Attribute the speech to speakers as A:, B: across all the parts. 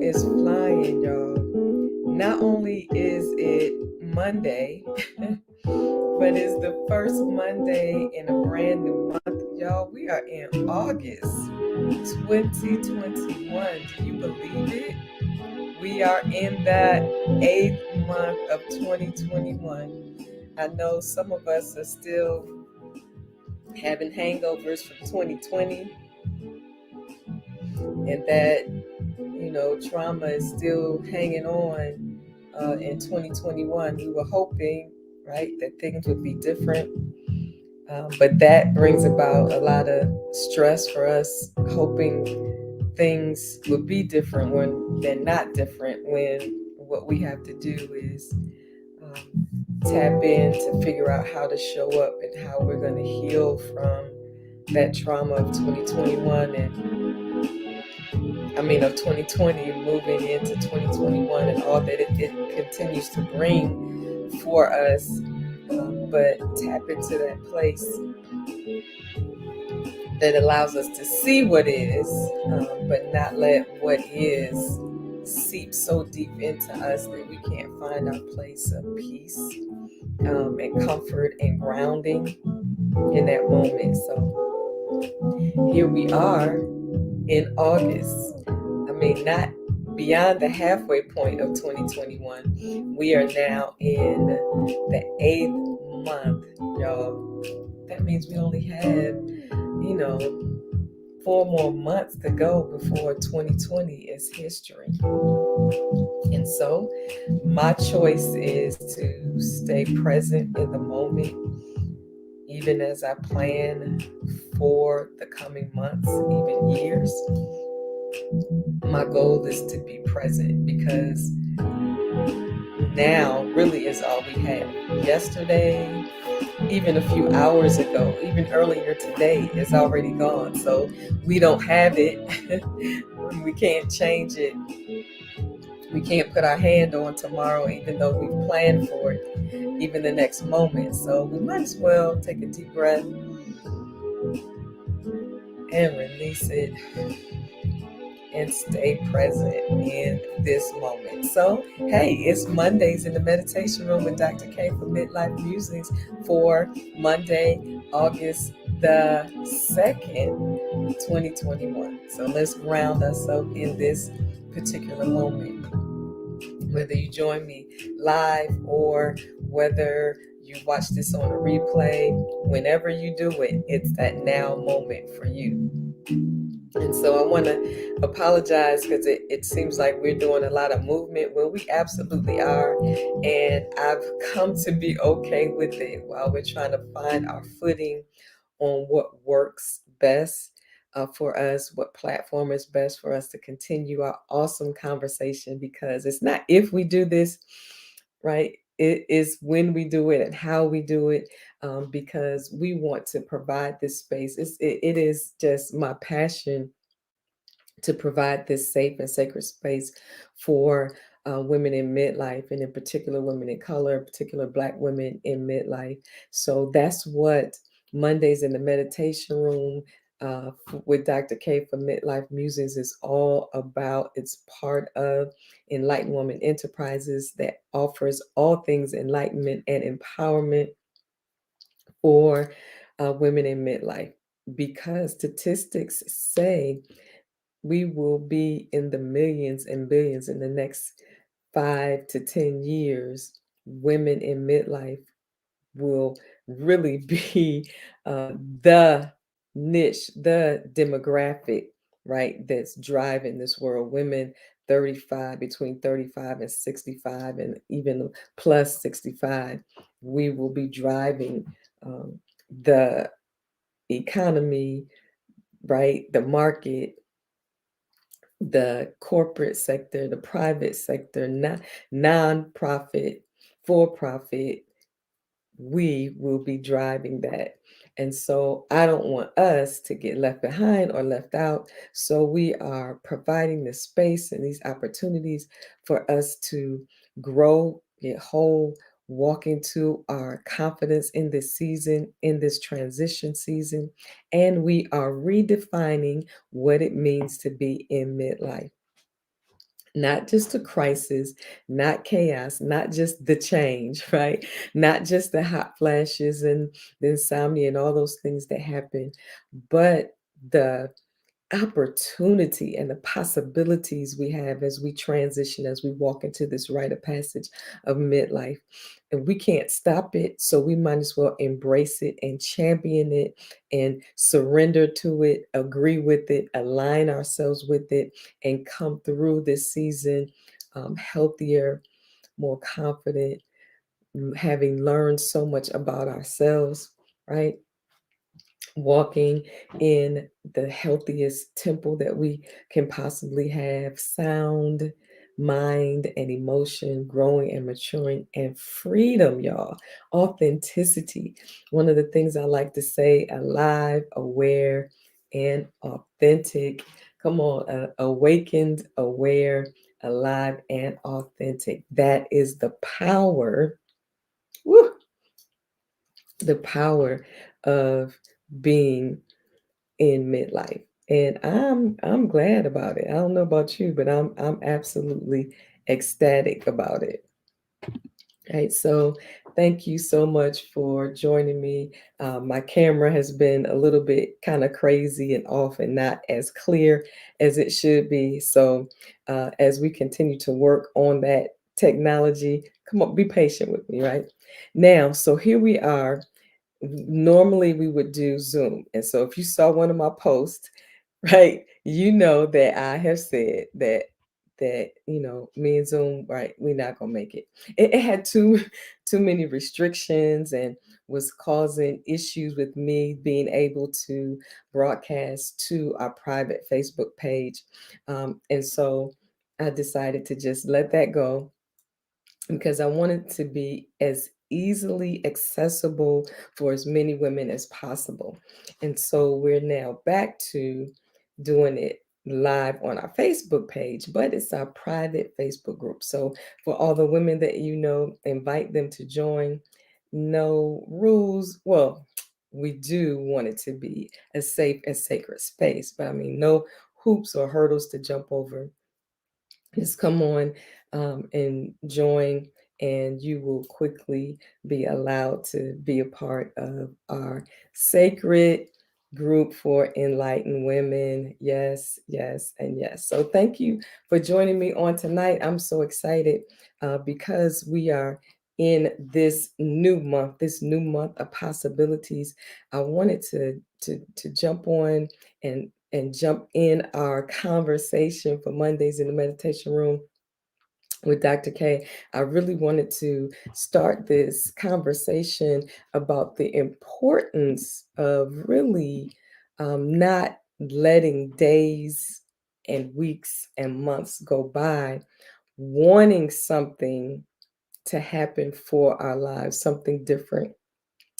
A: is flying, y'all. Not only is it Monday, but it's the first Monday in a brand new month. Y'all, we are in August 2021. Do you believe it? We are in the eighth month of 2021. I know some of us are still having hangovers from 2020, and that trauma is still hanging on in 2021. We were hoping, right, that things would be different, but that brings about a lot of stress for us, hoping things would be different when they're not different, when what we have to do is tap in to figure out how to show up and how we're going to heal from that trauma of 2021 of 2020 moving into 2021 and all that it continues to bring for us. But tap into that place that allows us to see what is, but not let what is seep so deep into us that we can't find our place of peace and comfort and grounding in that moment. So here we are in August. Not beyond the halfway point of 2021. We are now in the eighth month, y'all. That means we only have, 4 more months to go before 2020 is history. And so my choice is to stay present in the moment, even as I plan for the coming months, even years. My goal is to be present because now really is all we have. Yesterday, even a few hours ago, even earlier today is already gone. So we don't have it. We can't change it. We can't put our hand on tomorrow, even though we've planned for it, even the next moment. So we might as well take a deep breath and release it and stay present in this moment. So, hey, it's Mondays in the Meditation Room with Dr. K for Midlife Musings for Monday, August the 2nd, 2021. So let's ground ourselves in this particular moment. Whether you join me live or whether you watch this on a replay, whenever you do it, it's that now moment for you. And so I want to apologize because it seems like we're doing a lot of movement when we absolutely are. And I've come to be okay with it while we're trying to find our footing on what works best for us, what platform is best for us to continue our awesome conversation, because it's not if we do this, right? It is when we do it and how we do it, because we want to provide this space. It is just my passion to provide this safe and sacred space for women in midlife, and in particular women in color, particular Black women in midlife. So that's what Mondays in the Meditation Room with Dr. K for Midlife Musings is all about. It's part of Enlightened Woman Enterprises that offers all things enlightenment and empowerment for women in midlife, because statistics say we will be in the millions and billions in the next 5 to 10 years. Women in midlife will really be the niche, the demographic, right, that's driving this world. Women 35, between 35 and 65, and even plus 65, we will be driving the economy, right, the market, the corporate sector, the private sector, non-profit, for-profit. We will be driving that. And so I don't want us to get left behind or left out. So we are providing the space and these opportunities for us to grow, get whole, walk into our confidence in this season, in this transition season. And we are redefining what it means to be in midlife. Not just a crisis, not chaos, not just the change, right? Not just the hot flashes and the insomnia and all those things that happen, but the opportunity and the possibilities we have as we transition, as we walk into this rite of passage of midlife. And we can't stop it, so we might as well embrace it and champion it and surrender to it, agree with it, align ourselves with it, and come through this season healthier, more confident, having learned so much about ourselves, right? Walking in the healthiest temple that we can possibly have, sound mind and emotion, growing and maturing, and freedom, y'all. Authenticity. One of the things I like to say: alive, aware, and authentic. Come on, awakened, aware, alive, and authentic. That is the power. Woo, the power of being in midlife. And I'm glad about it. I don't know about you, but I'm absolutely ecstatic about it. Right. So thank you so much for joining me. My camera has been a little bit kind of crazy and off and not as clear as it should be. So as we continue to work on that technology, come on, be patient with me, right? Now, so here we are. Normally we would do Zoom. And so if you saw one of my posts, right, you know that I have said that me and Zoom, right, we're not gonna make it. It had too many restrictions and was causing issues with me being able to broadcast to our private Facebook page. And so I decided to just let that go because I wanted to be as easily accessible for as many women as possible. And so we're now back to doing it live on our Facebook page, but it's our private Facebook group. So for all the women that you know, invite them to join. No rules. Well, we do want it to be a safe and sacred space, but I mean, no hoops or hurdles to jump over. Just come on and join, and you will quickly be allowed to be a part of our sacred group for enlightened women. Yes, yes, and yes. So, thank you for joining me on tonight. I'm so excited because we are in this new month of possibilities. I wanted to jump on and jump in our conversation for Mondays in the meditation room with Dr. K. I really wanted to start this conversation about the importance of really not letting days and weeks and months go by wanting something to happen for our lives, something different,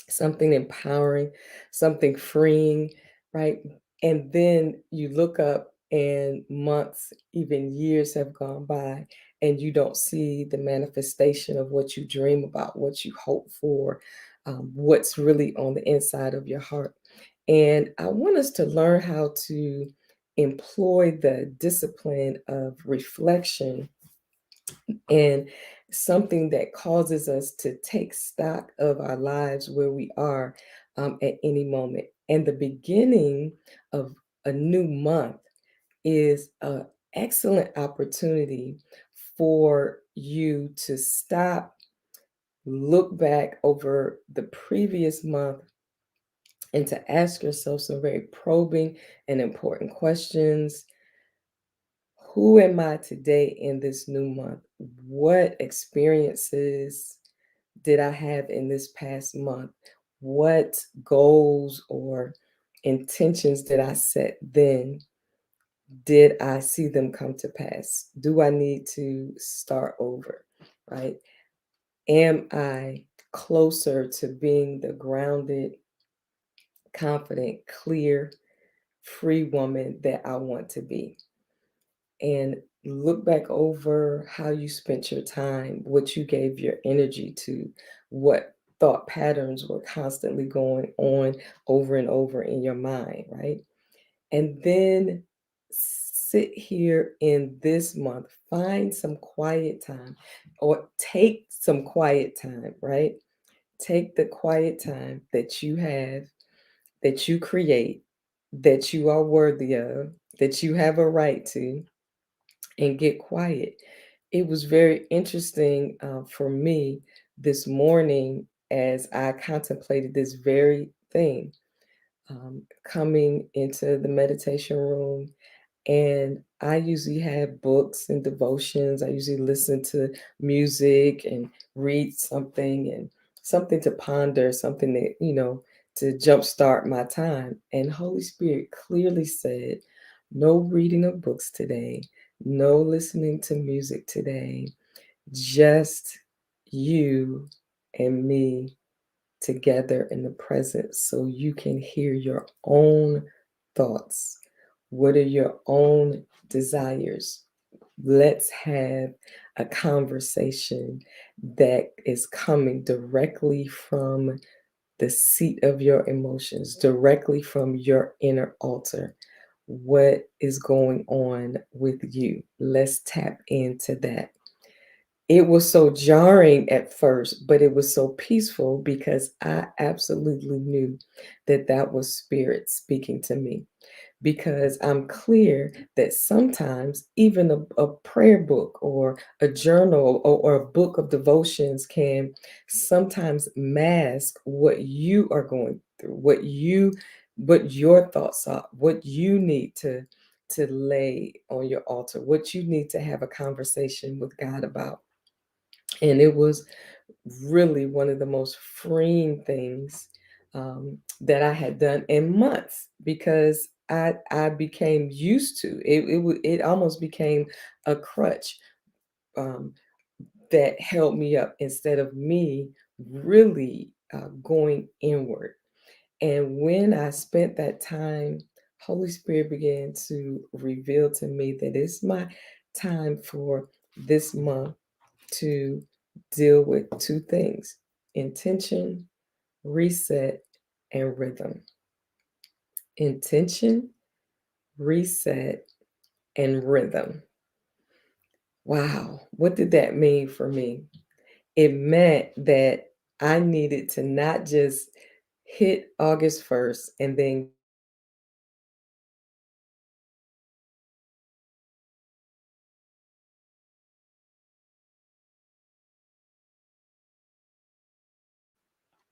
A: something empowering, something freeing, right? And then you look up and months, even years have gone by, and you don't see the manifestation of what you dream about, what you hope for, what's really on the inside of your heart. And I want us to learn how to employ the discipline of reflection and something that causes us to take stock of our lives where we are at any moment. And the beginning of a new month is an excellent opportunity for you to stop, look back over the previous month, and to ask yourself some very probing and important questions. Who am I today in this new month? What experiences did I have in this past month? What goals or intentions did I set then? Did I see them come to pass? Do I need to start over? Right? Am I closer to being the grounded, confident, clear, free woman that I want to be? And look back over how you spent your time, what you gave your energy to, what thought patterns were constantly going on over and over in your mind, right? And then sit here in this month, find some quiet time or take some quiet time, right? Take the quiet time that you have, that you create, that you are worthy of, that you have a right to, and get quiet. It was very interesting for me this morning as I contemplated this very thing, coming into the meditation room. And I usually have books and devotions. I usually listen to music and read something and something to ponder, something that, to jumpstart my time. And Holy Spirit clearly said, no reading of books today, no listening to music today, just you and me together in the present so you can hear your own thoughts. What are your own desires? Let's have a conversation that is coming directly from the seat of your emotions, directly from your inner altar. What is going on with you? Let's tap into that. It was so jarring at first, but it was so peaceful because I absolutely knew that that was spirit speaking to me. Because I'm clear that sometimes even a prayer book or a journal or a book of devotions can sometimes mask what you are going through, what your thoughts are, what you need to lay on your altar, what you need to have a conversation with God about. And it was really one of the most freeing things that I had done in months because I became used to it. It almost became a crutch um, that held me up instead of me really going inward. And when I spent that time, Holy Spirit began to reveal to me that it's my time for this month to deal with two things: intention, reset, and rhythm. Intention, reset, and rhythm. Wow, what did that mean for me? It meant that I needed to not just hit August 1st and then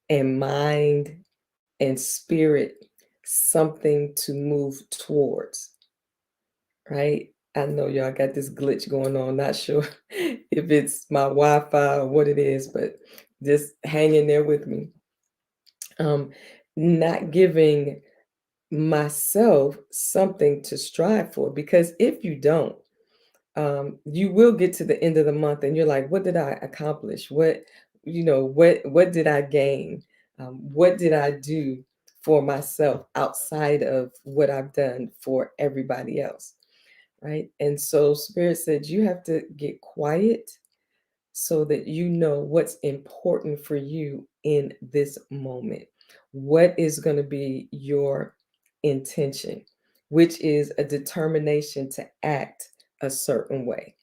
A: and mind and spirit something to move towards, right? I know y'all got this glitch going on. Not sure if it's my Wi-Fi or what it is, but just hang in there with me. Um, Not giving myself something to strive for, because if you don't, you will get to the end of the month and you're like, what did I accomplish? What did I gain? What did I do for myself outside of what I've done for everybody else? Right. And so Spirit said, you have to get quiet so that you know what's important for you in this moment. What is going to be your intention, which is a determination to act a certain way.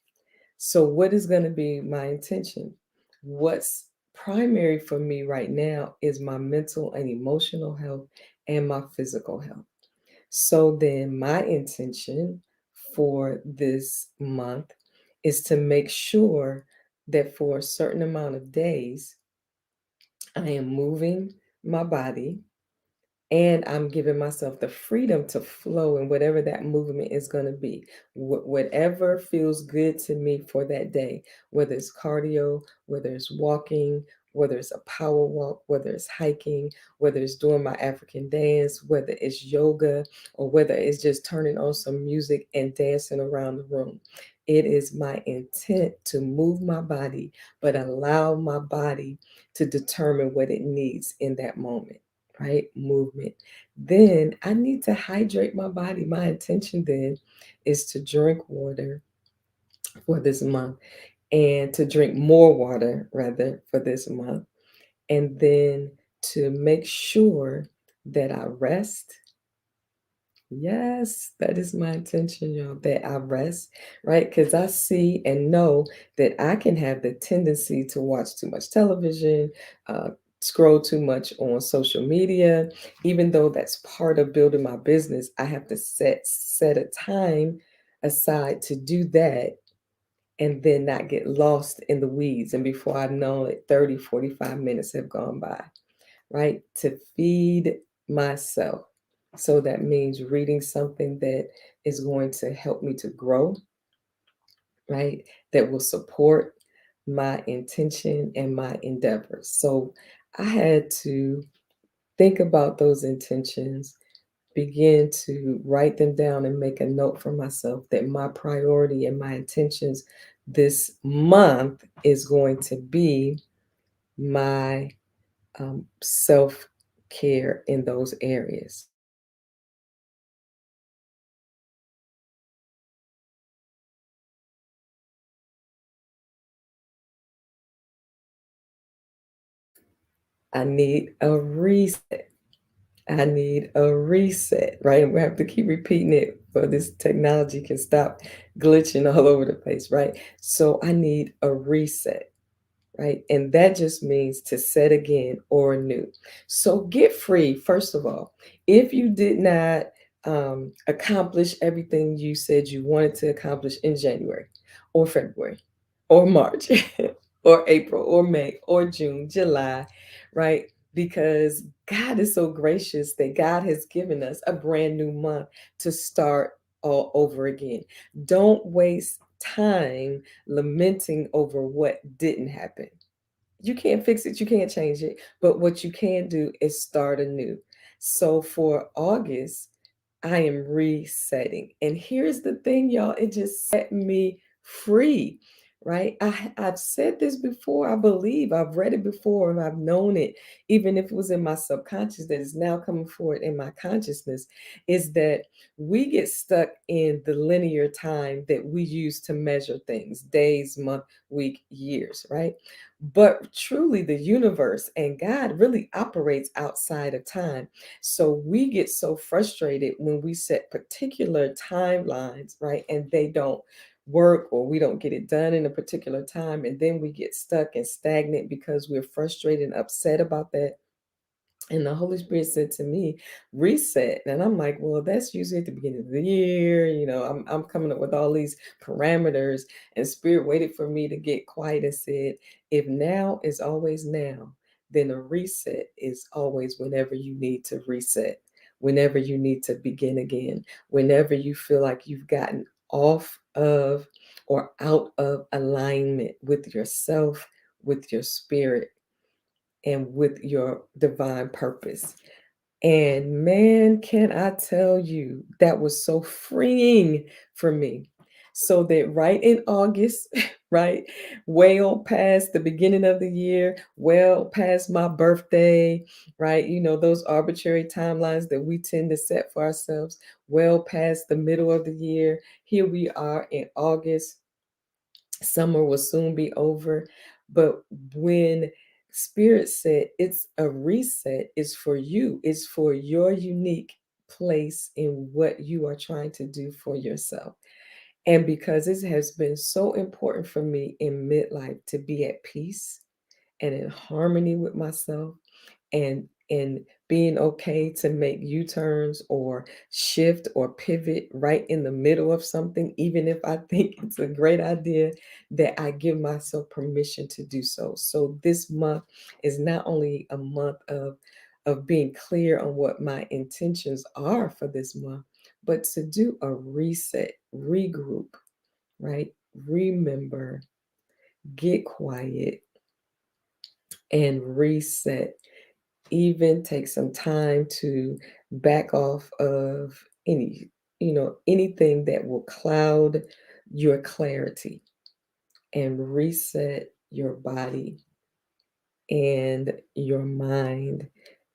A: So, what is going to be my intention? What's primary for me right now is my mental and emotional health and my physical health. So then my intention for this month is to make sure that for a certain amount of days, I am moving my body and I'm giving myself the freedom to flow in whatever that movement is going to be. Whatever feels good to me for that day, whether it's cardio, whether it's walking, whether it's a power walk, whether it's hiking, whether it's doing my African dance, whether it's yoga, or whether it's just turning on some music and dancing around the room. It is my intent to move my body, but allow my body to determine what it needs in that moment, right? Movement. Then I need to hydrate my body. My intention then is to drink water for this month, and to drink more water rather for this month. And then to make sure that I rest Yes, that is my intention, y'all, that I rest, right? Because I see and know that I can have the tendency to watch too much television, scroll too much on social media. Even though that's part of building my business, I have to set a time aside to do that and then not get lost in the weeds. And before I know it, 30, 45 minutes have gone by, right? To feed myself. So that means reading something that is going to help me to grow, right? That will support my intention and my endeavors. So I had to think about those intentions, begin to write them down and make a note for myself that my priority and my intentions this month is going to be my self care in those areas. I need a reset. I need a reset, right? We have to keep repeating it for this technology can stop glitching all over the place, right? So I need a reset, right? And that just means to set again or anew. So get free, first of all. If you did not accomplish everything you said you wanted to accomplish in January or February or March or April or May or June, July, right? Because God is so gracious that God has given us a brand new month to start all over again. Don't waste time lamenting over what didn't happen. You can't fix it, you can't change it, but what you can do is start anew. So for August, I am resetting. And here's the thing, y'all, it just set me free, right? I've said this before, I believe I've read it before and I've known it, even if it was in my subconscious that is now coming forward in my consciousness, is that we get stuck in the linear time that we use to measure things, days, month, week, years, right? But truly, the universe and God really operates outside of time. So we get so frustrated when we set particular timelines, right? And they don't work or we don't get it done in a particular time. And then we get stuck and stagnant because we're frustrated and upset about that. And the Holy Spirit said to me, reset. And I'm like, well, that's usually at the beginning of the year. I'm coming up with all these parameters. And Spirit waited for me to get quiet and said, if now is always now, then a reset is always whenever you need to reset, whenever you need to begin again, whenever you feel like you've gotten off of or out of alignment with yourself, with your spirit, and with your divine purpose. And man, can I tell you, that was so freeing for me. So that right in August, right, well past the beginning of the year, well past my birthday, right, those arbitrary timelines that we tend to set for ourselves, well past the middle of the year, here we are in August. Summer will soon be over. But when Spirit said it's a reset, it's for you, it's for your unique place in what you are trying to do for yourself. And because it has been so important for me in midlife to be at peace and in harmony with myself, and being okay to make U-turns or shift or pivot right in the middle of something, even if I think it's a great idea, that I give myself permission to do so. So this month is not only a month of being clear on what my intentions are for this month, but to do a reset, regroup, right? Remember, get quiet, and reset. Even take some time to back off of anything that will cloud your clarity, and reset your body and your mind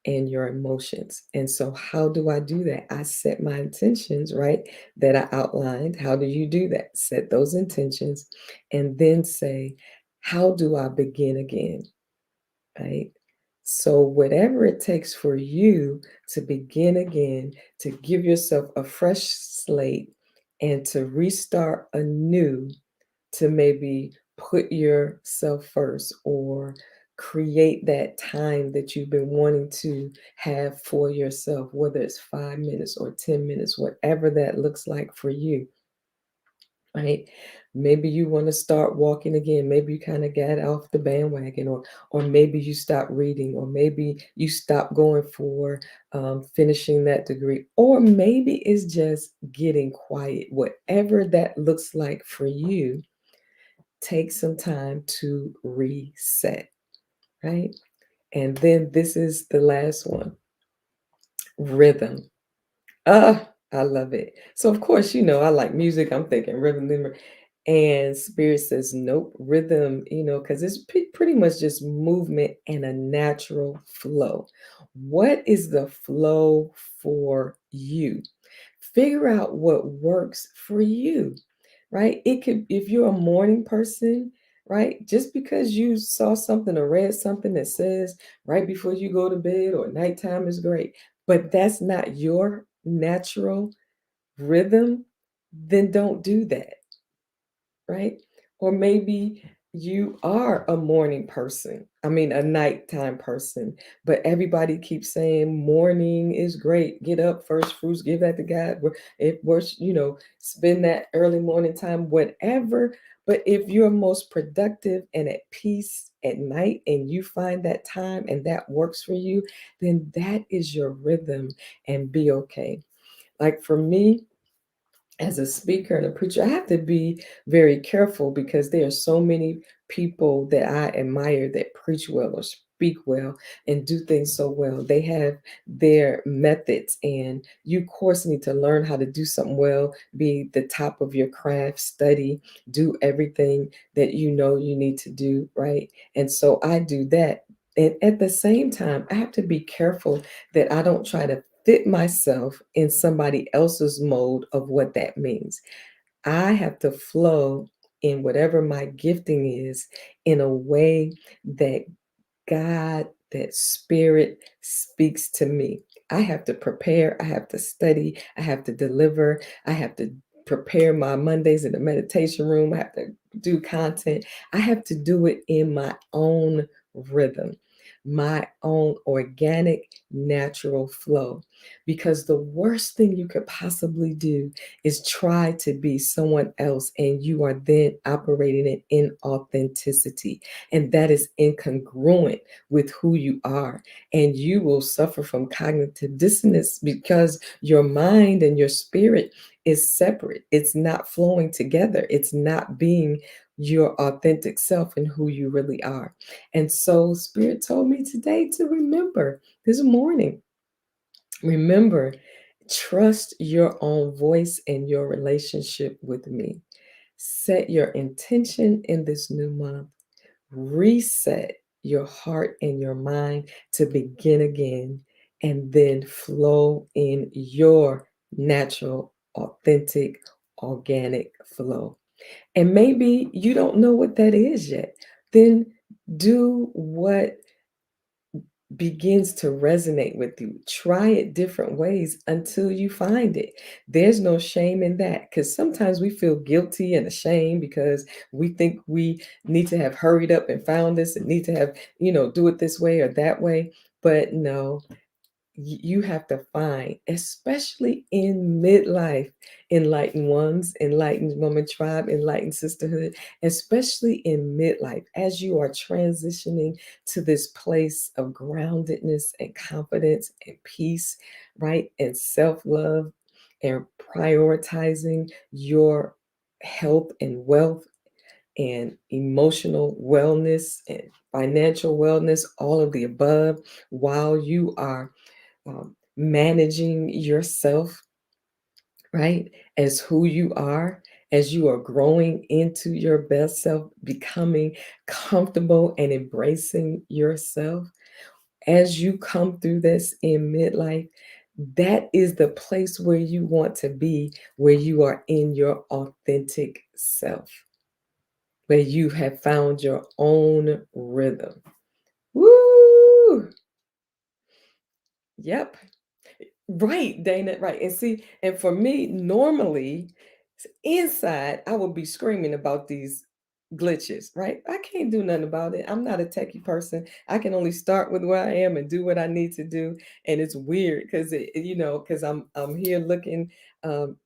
A: and your emotions. And so how do I do that? I set my intentions, right, that I outlined. How do you do that? Set those intentions and then say, how do I begin again? Right? So, whatever it takes for you to begin again, to give yourself a fresh slate and to restart anew, to maybe put yourself first or create that time that you've been wanting to have for yourself, whether it's 5 minutes or 10 minutes, whatever that looks like for you, right? Maybe you want to start walking again. Maybe you kind of got off the bandwagon, or maybe you stop reading, or maybe you stop going for finishing that degree, or maybe it's just getting quiet. Whatever that looks like for you, take some time to reset, right? And then this is the last one, rhythm. I love it. So of course, I like music. I'm thinking rhythm. And spirit says, nope, rhythm, because it's pretty much just movement and a natural flow. What is the flow for you? Figure out what works for you, right? It could, if you're a morning person, right? Just because you saw something or read something that says right before you go to bed or nighttime is great, but that's not your natural rhythm, then don't do that, right? Or maybe you are a morning person. I mean, a nighttime person, but everybody keeps saying morning is great. Get up, first fruits, give that to God. It works, spend that early morning time, whatever. But if you're most productive and at peace at night and you find that time and that works for you, then that is your rhythm and be okay. Like for me, as a speaker and a preacher, I have to be very careful because there are so many people that I admire that preach well or speak well and do things so well. They have their methods, and you, of course, need to learn how to do something well, be the top of your craft, study, do everything that you know you need to do, right? And so I do that. And at the same time, I have to be careful that I don't try to fit myself in somebody else's mode of what that means. I have to flow in whatever my gifting is in a way that God, that spirit speaks to me. I have to prepare, I have to study, I have to deliver, I have to prepare my Mondays in the meditation room, I have to do content. I have to do it in my own rhythm, my own organic, natural flow. Because the worst thing you could possibly do is try to be someone else and you are then operating it in authenticity. And that is incongruent with who you are. And you will suffer from cognitive dissonance because your mind and your spirit is separate. It's not flowing together. It's not being your authentic self and who you really are. And so, Spirit told me today to remember this morning, remember, trust your own voice and your relationship with me. Set your intention in this new month. Reset your heart and your mind to begin again, and then flow in your natural, authentic, organic flow. And maybe you don't know what that is yet. Then do what begins to resonate with you. Try it different ways until you find it. There's no shame in that, because sometimes we feel guilty and ashamed because we think we need to have hurried up and found this and need to have, do it this way or that way. But no, you have to find, especially in midlife, enlightened ones, enlightened woman tribe, enlightened sisterhood, especially in midlife, as you are transitioning to this place of groundedness and confidence and peace, right? And self love, and prioritizing your health and wealth and emotional wellness and financial wellness, all of the above, while you are managing yourself, right? As who you are, as you are growing into your best self, becoming comfortable and embracing yourself. As you come through this in midlife, that is the place where you want to be, where you are in your authentic self, where you have found your own rhythm. Woo! Woo! Yep. Right, Dana, right. And see, and for me, normally inside, I would be screaming about these glitches, right? I can't do nothing about it. I'm not a techie person. I can only start with where I am and do what I need to do. And it's weird because because I'm here looking um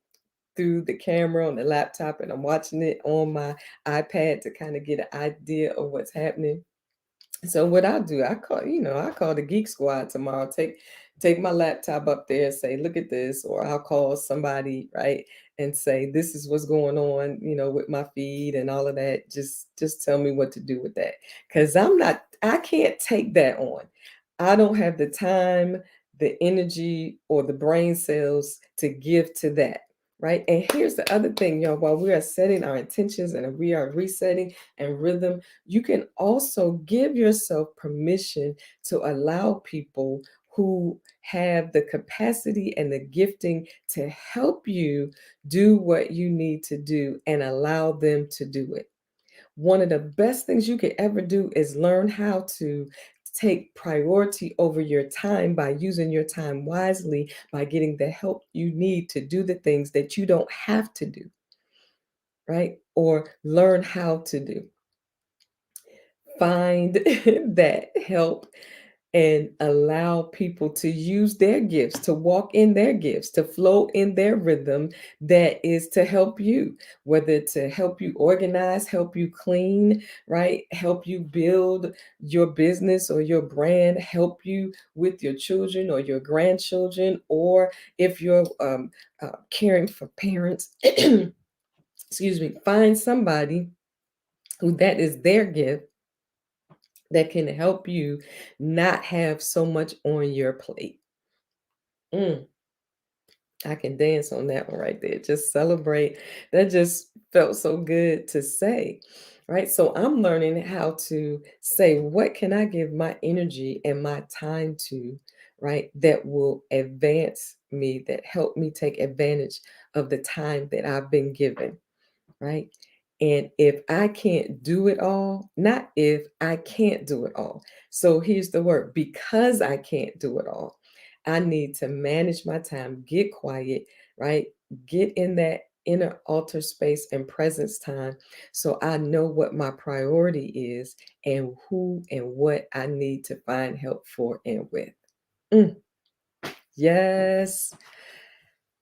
A: through the camera on the laptop and I'm watching it on my iPad to kind of get an idea of what's happening. So what I do, I call the Geek Squad tomorrow. Take my laptop up there and say, look at this, or I'll call somebody, right, and say, this is what's going on, with my feed and all of that. Just tell me what to do with that. Because I can't take that on. I don't have the time, the energy, or the brain cells to give to that. Right. And here's the other thing, y'all, while we are setting our intentions and we are resetting and rhythm, you can also give yourself permission to allow people who have the capacity and the gifting to help you do what you need to do and allow them to do it. One of the best things you could ever do is learn how to take priority over your time by using your time wisely, by getting the help you need to do the things that you don't have to do, right? Or learn how to do. Find that help and allow people to use their gifts, to walk in their gifts, to flow in their rhythm that is to help you, whether to help you organize, help you clean, right? Help you build your business or your brand, help you with your children or your grandchildren, or if you're caring for parents, excuse me, find somebody who that is their gift that can help you not have so much on your plate. Mm, I can dance on that one right there. Just celebrate. That just felt so good to say. Right. So I'm learning how to say, what can I give my energy and my time to, right? That will advance me, that help me take advantage of the time that I've been given, right? And if I can't do it all, not if I can't do it all. So here's the word, because I can't do it all, I need to manage my time, get quiet, right? Get in that inner altar space and presence time so I know what my priority is and who and what I need to find help for and with. Mm, yes.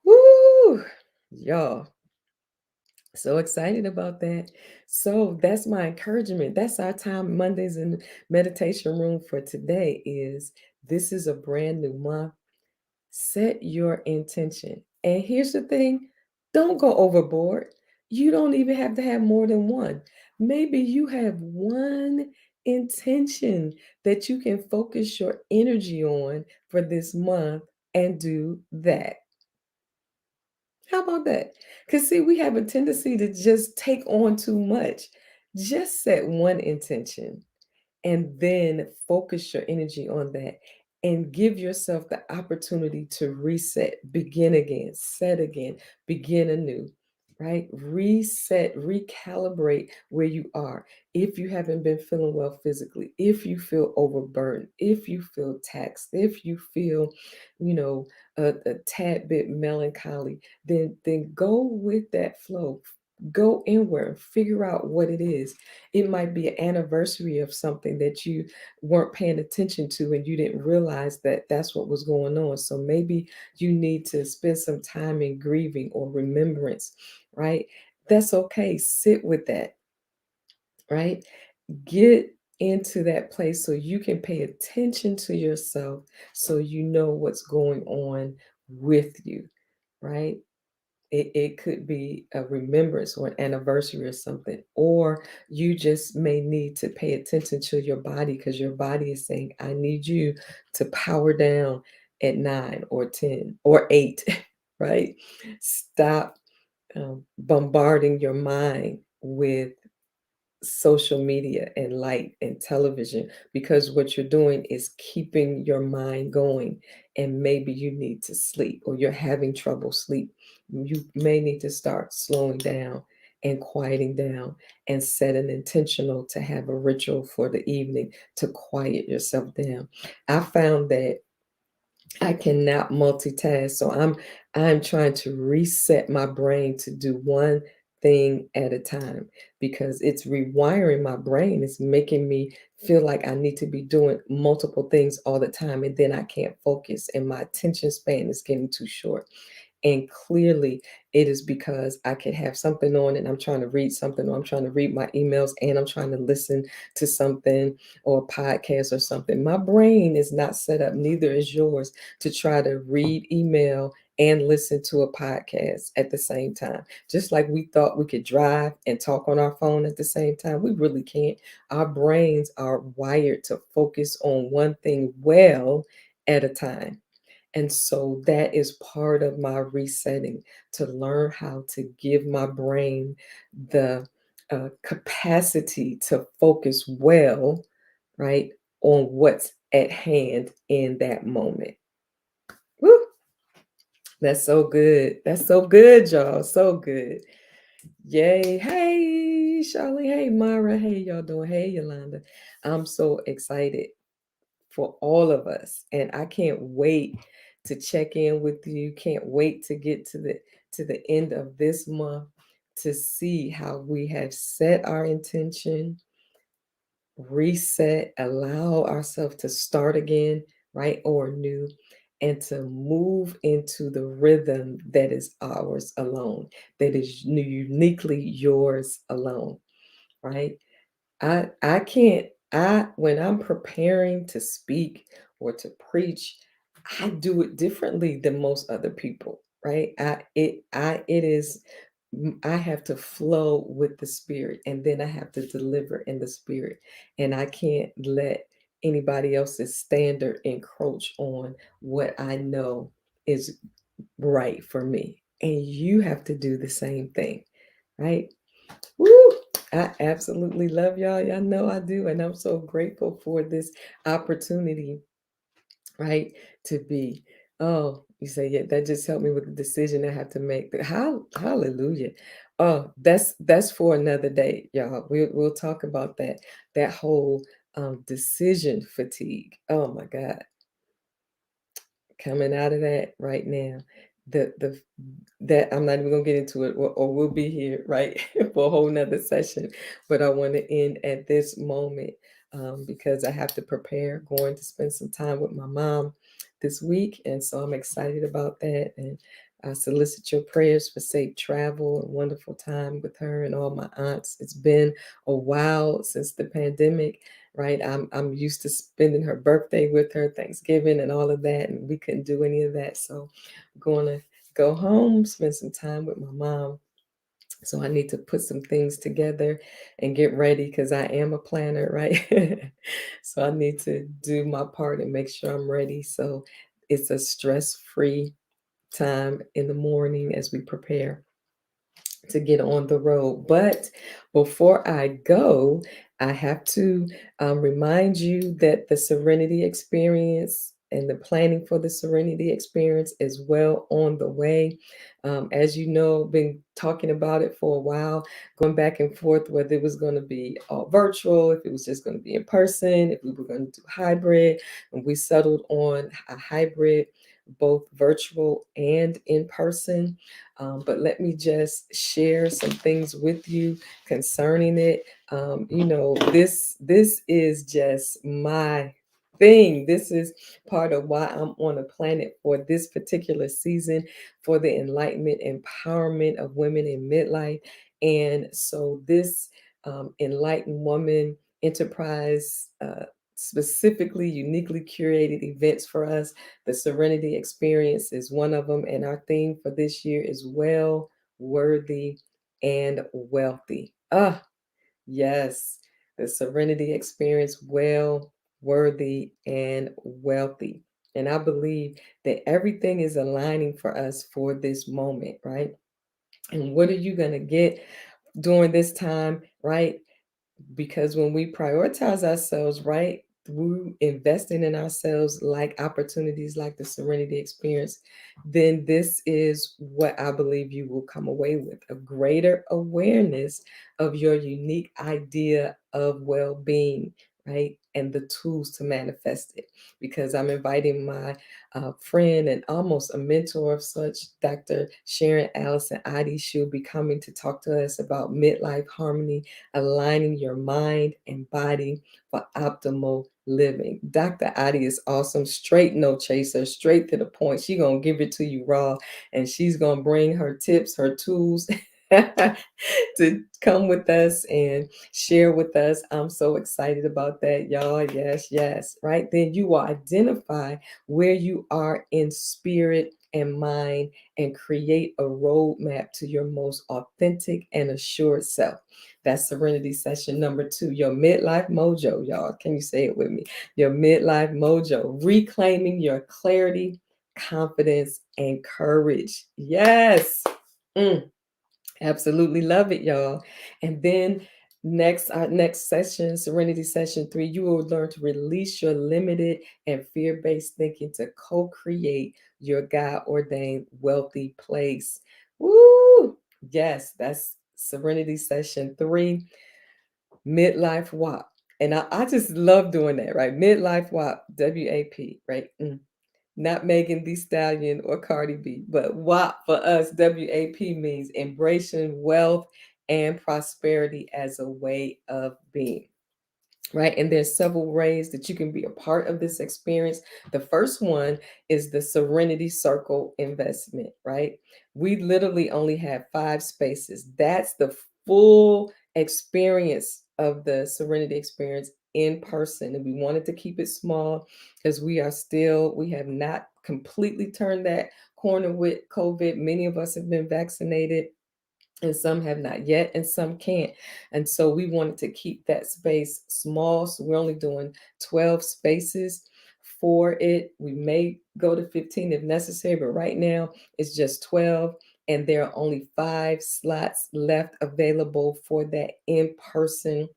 A: Woo! Y'all. So excited about that. So that's my encouragement. That's our time Mondays in the meditation room for today is this is a brand new month. Set your intention. And here's the thing, don't go overboard. You don't even have to have more than one. Maybe you have one intention that you can focus your energy on for this month and do that. How about that? Because, see, we have a tendency to just take on too much. Just set one intention and then focus your energy on that and give yourself the opportunity to reset, begin again, set again, begin anew, right? Reset, recalibrate where you are. If you haven't been feeling well physically, if you feel overburdened, if you feel taxed, if you feel, you know, a tad bit melancholy, then go with that flow. Go inward, figure out what it is. It might be an anniversary of something that you weren't paying attention to and you didn't realize that that's what was going on. So maybe you need to spend some time in grieving or remembrance, right? That's okay. Sit with that, right? Get into that place so you can pay attention to yourself so you know what's going on with you, right? It could be a remembrance or an anniversary or something, or you just may need to pay attention to your body because your body is saying, I need you to power down at 9 or 10 or 8, right? Stop bombarding your mind with social media and light and television because what you're doing is keeping your mind going and maybe you need to sleep or you're having trouble sleep. You may need to start slowing down and quieting down and set an intentional to have a ritual for the evening to quiet yourself down. I found that I cannot multitask. So I'm trying to reset my brain to do one thing at a time because it's rewiring my brain. It's making me feel like I need to be doing multiple things all the time and then I can't focus and my attention span is getting too short. And clearly, it is because I could have something on and I'm trying to read something, or I'm trying to read my emails and I'm trying to listen to something or a podcast or something. My brain is not set up, neither is yours, to try to read email and listen to a podcast at the same time. Just like we thought we could drive and talk on our phone at the same time, we really can't. Our brains are wired to focus on one thing well at a time. And so that is part of my resetting to learn how to give my brain the capacity to focus well, right, on what's at hand in that moment. Woo! That's so good. That's so good, y'all. So good. Yay. Hey, Charlie. Hey, Mara. Hey, y'all doing? Hey, Yolanda. I'm so excited for all of us. And I can't wait to check in with you. Can't wait to get to the end of this month to see how we have set our intention, reset, allow ourselves to start again, right or new, and to move into the rhythm that is ours alone, that is uniquely yours alone, right? I can't I when I'm preparing to speak or to preach, I do it differently than most other people, right? It is I have to flow with the spirit and then I have to deliver in the spirit. And I can't let anybody else's standard encroach on what I know is right for me. And you have to do the same thing, right? Woo! I absolutely love y'all. Y'all know I do. And I'm so grateful for this opportunity, right? To be. Oh, you say, yeah, that just helped me with the decision I have to make. But hallelujah. Oh, that's for another day, y'all. We'll talk about that. That whole decision fatigue. Oh my God, coming out of that right now. The that I'm not even gonna get into it, or we'll be here right for a whole nother session. But I want to end at this moment because I have to prepare, going to spend some time with my mom this week, and so I'm excited about that. And I solicit your prayers for safe travel and wonderful time with her and all my aunts. It's been a while since the pandemic, right? I'm used to spending her birthday with her, Thanksgiving and all of that, and we couldn't do any of that. So I'm going to go home, spend some time with my mom. So I need to put some things together and get ready because I am a planner, right? So I need to do my part and make sure I'm ready. So it's a stress-free time in the morning as we prepare to get on the road. But before I go, I have to remind you that the Serenity Experience and the planning for the Serenity Experience is well on the way. As you know, been talking about it for a while, going back and forth whether it was going to be all virtual, if it was just going to be in person, if we were going to do hybrid, and we settled on a hybrid, both virtual and in person. But let me just share some things with you concerning it. This is just my thing. This is part of why I'm on a planet for this particular season for the enlightenment, empowerment of women in midlife. And so this enlightened woman enterprise. Specifically, uniquely curated events for us. The Serenity Experience is one of them, and our theme for this year is well, worthy, and wealthy. Ah, yes, the Serenity Experience, well, worthy, and wealthy. And I believe that everything is aligning for us for this moment, right? And what are you going to get during this time, right? Because when we prioritize ourselves, right, through investing in ourselves, like opportunities like the Serenity Experience, then this is what I believe you will come away with: a greater awareness of your unique idea of well being, right? And the tools to manifest it. Because I'm inviting my friend and almost a mentor of such, Dr. Sharon Allison Adi. She'll be coming to talk to us about midlife harmony, aligning your mind and body for optimal living. Dr. Adi is awesome, straight no chaser, straight to the point. She's gonna give it to you raw, and she's gonna bring her tips, her tools to come with us and share with us. I'm so excited about that, y'all. Yes, yes. Right. Then you will identify where you are in spirit and mind and create a roadmap to your most authentic and assured self. That's Serenity Session number 2, your midlife mojo, y'all. Can you say it with me? Your midlife mojo, reclaiming your clarity, confidence, and courage. Yes. Mm. Absolutely love it, y'all. And then our next session, Serenity Session 3, you will learn to release your limited and fear-based thinking to co-create your God-ordained wealthy place. Woo! Yes, that's Serenity Session 3, Midlife WAP. And I just love doing that, right? Midlife WAP, WAP, right? Not Megan Thee Stallion or Cardi B, but WAP for us, WAP means embracing wealth and prosperity as a way of being. Right. And there's several ways that you can be a part of this experience. The first one is the Serenity Circle investment, right? We literally only have 5 spaces. That's the full experience of the Serenity Experience in person. And we wanted to keep it small because we have not completely turned that corner with COVID. Many of us have been vaccinated and some have not yet, and some can't. And so we wanted to keep that space small. So we're only doing 12 spaces for it. We may go to 15 if necessary, but right now it's just 12. And there are only 5 slots left available for that in person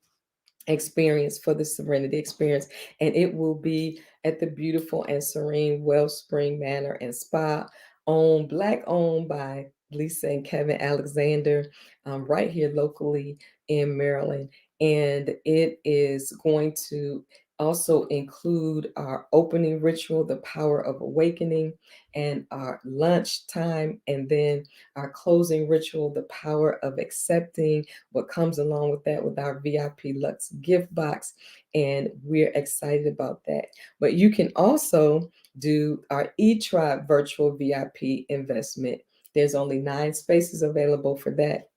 A: experience, for the Serenity Experience. And it will be at the beautiful and serene Wellspring Manor and Spa, Black owned by Lisa and Kevin Alexander, right here locally in Maryland. And it is going to also include our opening ritual, the power of awakening, and our lunch time, and then our closing ritual, the power of accepting, what comes along with that, with our VIP Lux gift box. And we're excited about that. But you can also do our eTribe virtual VIP investment. There's only 9 spaces available for that,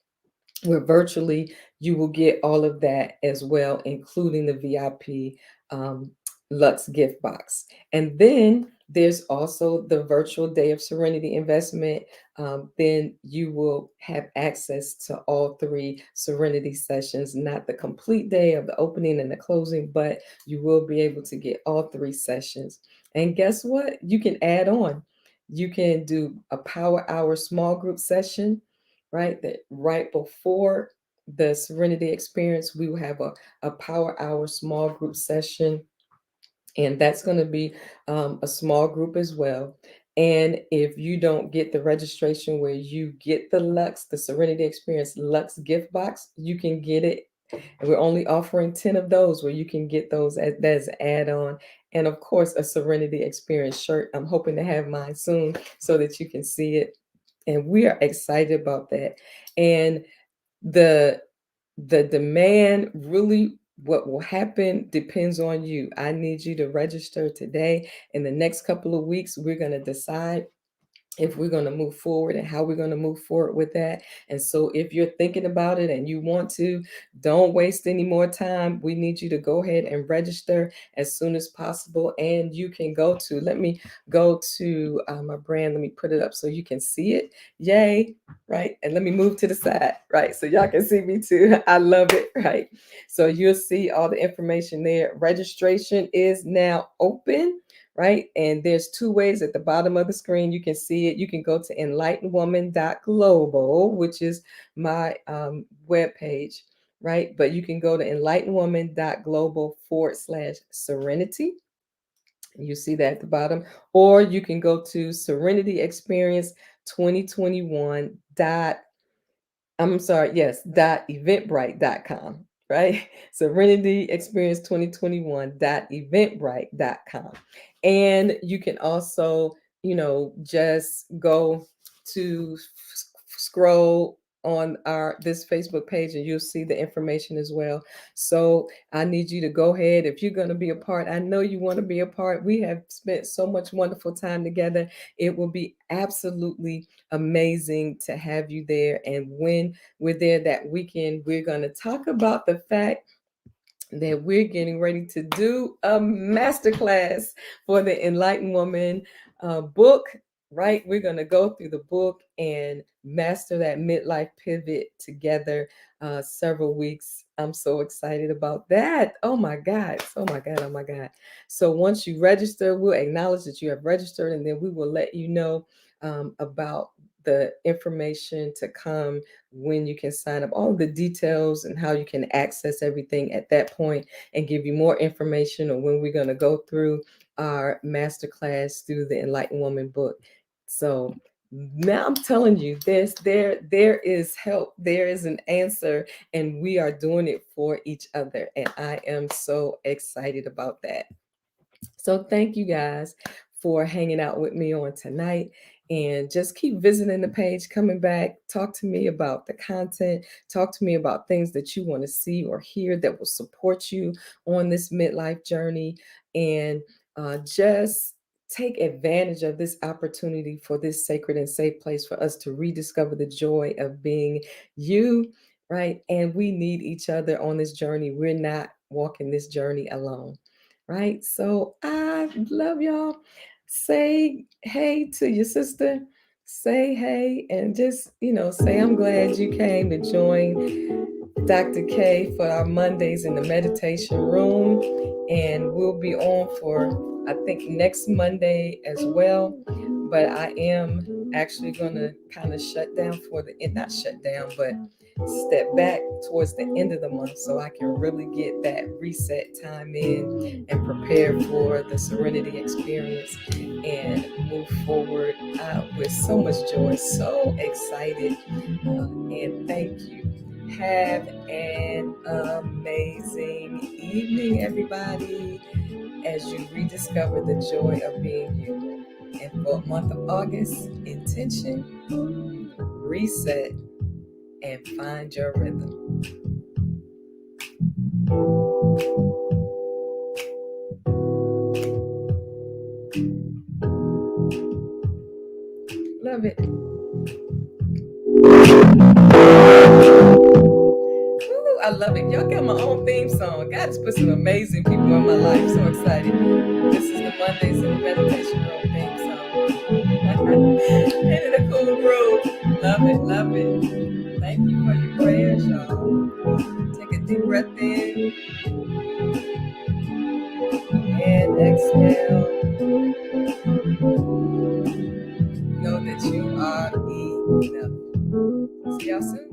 A: where virtually you will get all of that as well, including the VIP um, Lux gift box. And then there's also the virtual Day of Serenity investment. Then you will have access to all 3 Serenity sessions, not the complete day of the opening and the closing, but you will be able to get all 3 sessions. And guess what? You can add on. You can do a power hour small group session, right? That right before the Serenity Experience, we will have a power hour small group session, and that's going to be a small group as well. And if you don't get the registration where you get the Serenity Experience Lux gift box, you can get it. And we're only offering 10 of those, where you can get those as an add-on. And of course, a Serenity Experience shirt. I'm hoping to have mine soon so that you can see it. And we are excited about that. And the demand, really, what will happen depends on you. I need you to register today. In the next couple of weeks, we're going to decide if we're going to move forward and how we're going to move forward with that. And so if you're thinking about it and you want to, don't waste any more time. We need you to go ahead and register as soon as possible. And you can let me go to my brand. Let me put it up so you can see it. Yay. Right. And let me move to the side. Right. So y'all can see me too. I love it. Right. So you'll see all the information there. Registration is now open, right? And there's 2 ways at the bottom of the screen. You can see it. You can go to enlightenedwoman.global, which is my webpage, right? But you can go to enlightenedwoman.global/serenity. You see that at the bottom, or you can go to Serenity Experience 2021 I'm sorry, yes, .eventbrite.com, right? Serenity Experience 2021 .eventbrite.com. And you can also, just go to scroll on our this Facebook page and you'll see the information as well. So I need you to go ahead. If you're going to be a part, I know you want to be a part. We have spent so much wonderful time together. It will be absolutely amazing to have you there. And when we're there that weekend, we're going to talk about the fact that we're getting ready to do a masterclass for the Enlightened Woman book, right? We're going to go through the book and master that midlife pivot together several weeks. I'm so excited about that. Oh my God. Oh my God. Oh my God. So once you register, we'll acknowledge that you have registered, and then we will let you know about the information to come, when you can sign up, all the details and how you can access everything at that point, and give you more information on when we're going to go through our masterclass through the Enlightened Woman book. So now I'm telling you this, there is help, there is an answer, and we are doing it for each other. And I am so excited about that. So thank you guys for hanging out with me on tonight, and just keep visiting the page, coming back, talk to me about the content, talk to me about things that you want to see or hear that will support you on this midlife journey, and just take advantage of this opportunity for this sacred and safe place for us to rediscover the joy of being you, right? And we need each other on this journey. We're not walking this journey alone, right? So I love y'all. Say hey to your sister. Say hey, and just, say I'm glad you came to join Dr. K for our Mondays in the meditation room. And we'll be on for, I think, next Monday as well. But I am actually going to kind of shut down not shut down, but step back towards the end of the month so I can really get that reset time in and prepare for the Serenity Experience and move forward with so much joy, so excited. And thank you. Have an amazing evening, everybody, as you rediscover the joy of being you. And for the month of August, intention, reset, and find your rhythm. Love it. Ooh, I love it. Y'all got my own theme song. God just put some amazing people in my life. So excited. This is the Mondays in the Meditation Room theme song. Ain't it a cool groove? Love it, love it. Thank you for your prayers, y'all. Take a deep breath in and exhale. Know that you are enough. See y'all soon.